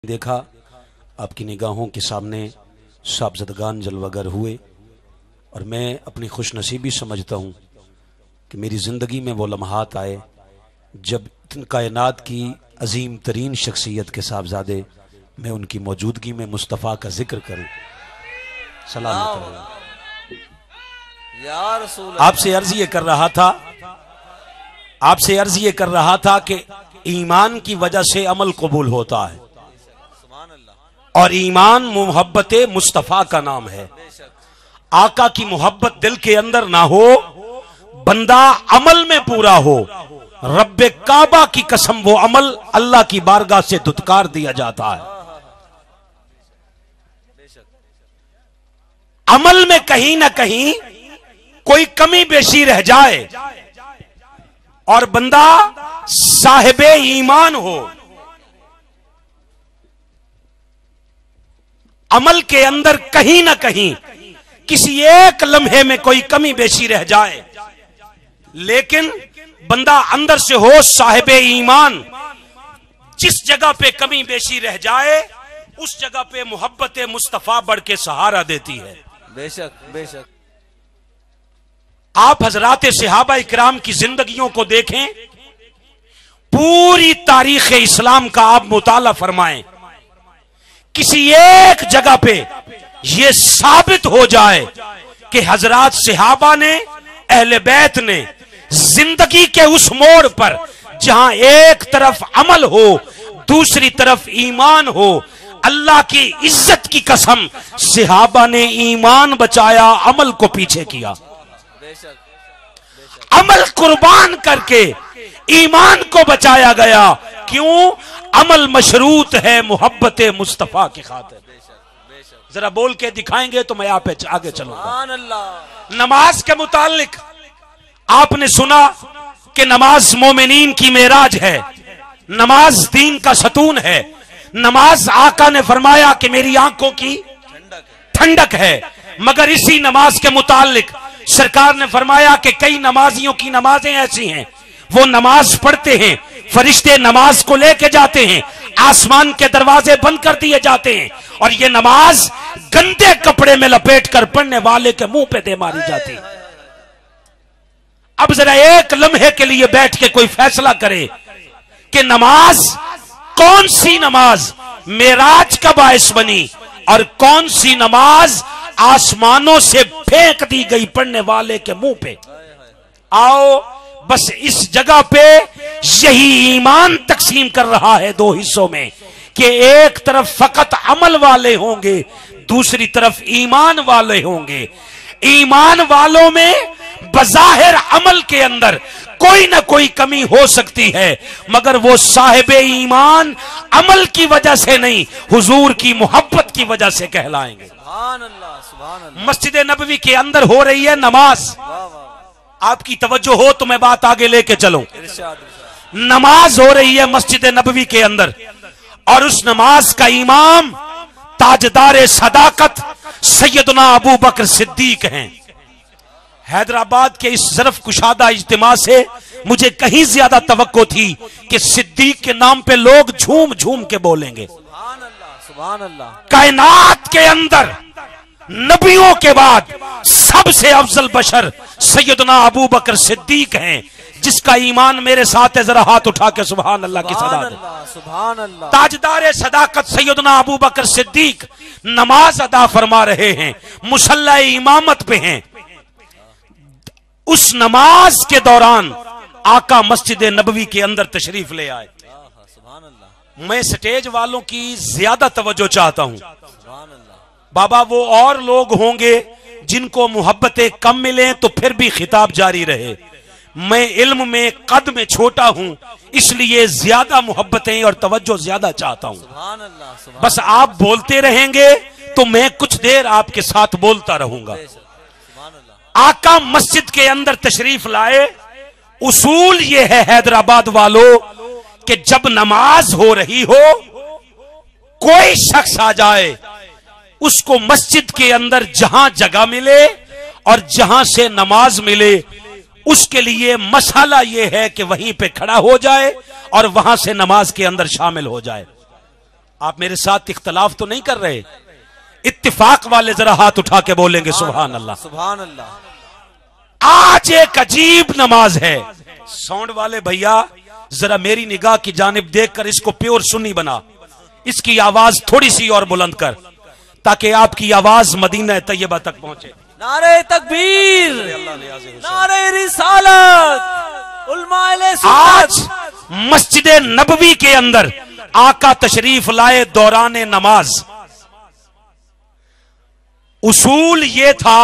देखा आपकी निगाहों के सामने साबज़दगान जलवागर हुए और मैं अपनी खुशनसीबी समझता हूँ कि मेरी ज़िंदगी में वो लम्हात आए जब कायनात की अजीम तरीन शख्सियत के साहबजादे मैं उनकी मौजूदगी में मुस्तफ़ा का जिक्र करूँ। सलाम आपसे अर्ज ये कर रहा था कि ईमान की वजह से अमल कबूल होता है और ईमान मोहब्बत मुस्तफ़ा का नाम है। आका की मोहब्बत दिल के अंदर ना हो, बंदा अमल में पूरा हो, रब्बे काबा की कसम वो अमल अल्लाह की बारगाह से दुत्कार दिया जाता है। अमल में कहीं ना कहीं कोई कमी बेशी रह जाए और बंदा साहिबे ईमान हो, अमल के अंदर कहीं ना कहीं किसी एक लम्हे में कोई कमी बेशी रह जाए, लेकिन बंदा अंदर से हो साहिबे ईमान, जिस जगह पे कमी बेशी रह जाए उस जगह पे मोहब्बत मुस्तफ़ा बढ़ के सहारा देती है। बेशक बेशक। आप हजरात सहाबा इकराम की जिंदगियों को देखें, पूरी तारीख इस्लाम का आप मुताला फरमाएं, किसी एक जगह पे ये साबित हो जाए कि हजरात सहाबा ने, अहले बैत ने जिंदगी के उस मोड़ पर जहां एक तरफ अमल हो दूसरी तरफ ईमान हो, अल्लाह की इज्जत की कसम सहाबा ने ईमान बचाया, अमल को पीछे किया। अमल कुर्बान करके ईमान को बचाया गया। क्यों? अमल मशरूत है मोहब्बत मुस्तफ़ा की खातिर। जरा बोल के दिखाएंगे तो मैं आप आगे चलूंगा। नमाज के मुतालिक आपने सुना कि नमाज मोमिनीन की मेराज है, नमाज दीन का सतून है, नमाज आका ने फरमाया कि मेरी आंखों की ठंडक है। मगर इसी नमाज के मुतालिक सरकार ने फरमाया कि कई नमाजियों की नमाजें ऐसी हैं, वो नमाज पढ़ते हैं, फरिश्ते नमाज को लेके जाते हैं, आसमान के दरवाजे बंद कर दिए जाते हैं और ये नमाज गंदे कपड़े में लपेट कर पढ़ने वाले के मुंह पे दे मारी जाती है। अब जरा एक लम्हे के लिए बैठ के कोई फैसला करे कि नमाज, कौन सी नमाज मेराज का बायस बनी और कौन सी नमाज आसमानों से फेंक दी गई पढ़ने वाले के मुंह पे। आओ बस इस जगह पे यही ईमान तकसीम कर रहा है दो हिस्सों में कि एक तरफ फकत अमल वाले होंगे, दूसरी तरफ ईमान वाले होंगे। ईमान वालों में बज़ाहिर अमल के अंदर कोई ना कोई कमी हो सकती है, मगर वो साहिबे ईमान अमल की वजह से नहीं, हुजूर की मोहब्बत की वजह से कहलाएंगे। सुभान अल्लाह, सुभान अल्लाह। मस्जिद नबवी के अंदर हो रही है नमाज, आपकी तवज्जो हो तो मैं बात आगे लेके चलूं। नमाज हो रही है मस्जिद नबवी के अंदर और उस नमाज का इमाम ताजदार सदाकत सैयदना अबू बकर सिद्दीक हैं। हैदराबाद के इस ज़रफ कुशादा इज्तिमा से मुझे कहीं ज्यादा तवक्को थी कि सिद्दीक के नाम पे लोग झूम झूम के बोलेंगे। सुभान अल्लाह, सुभान अल्लाह। कायनात के अंदर नबियों के बाद सबसे अफजल बशर सैयदना अबू बकर सिद्दीक हैं, जिसका ईमान मेरे साथ है। जरा हाथ उठा के सुभान अल्लाह की सदा दे। सुभान अल्लाह। ताजदार सदाकत सैयदना अबू बकर सिद्दीक नमाज अदा फरमा रहे हैं, मुसल्ला इमामत पे हैं। उस नमाज के दौरान आका मस्जिद नबवी के अंदर तशरीफ ले आए। मैं स्टेज वालों की ज्यादा तवज्जो चाहता हूं। बाबा वो और लोग होंगे जिनको मोहब्बतें कम मिले तो फिर भी खिताब जारी रहे। मैं इल्म में कद में छोटा हूं, इसलिए ज्यादा मोहब्बतें और तवज्जो ज्यादा चाहता हूं। बस आप बोलते रहेंगे तो मैं कुछ देर आपके साथ बोलता रहूंगा। आका मस्जिद के अंदर तशरीफ लाए। उसूल यह है हैदराबाद वालों कि जब नमाज हो रही हो, कोई शख्स आ जाए, उसको मस्जिद के अंदर जहां जगह मिले और जहां से नमाज मिले, उसके लिए मसाला यह है कि वहीं पे खड़ा हो जाए और वहां से नमाज के अंदर शामिल हो जाए। आप मेरे साथ इख्तलाफ तो नहीं कर रहे? इत्तिफाक वाले जरा हाथ उठा के बोलेंगे सुभान अल्लाह। सुभान अल्लाह। आज एक अजीब नमाज है। साउंड वाले भैया जरा मेरी निगाह की जानिब देखकर इसको प्योर सुन्नी बना, इसकी आवाज थोड़ी सी और बुलंद कर ताकि आपकी आवाज मदीना तैयबा तक पहुंचे। नारे तकबीर, नारे रिसालत, उलमाए सुन्नत। आज मस्जिद नबवी के अंदर आका तशरीफ लाए दौरान नमाज। उसूल ये था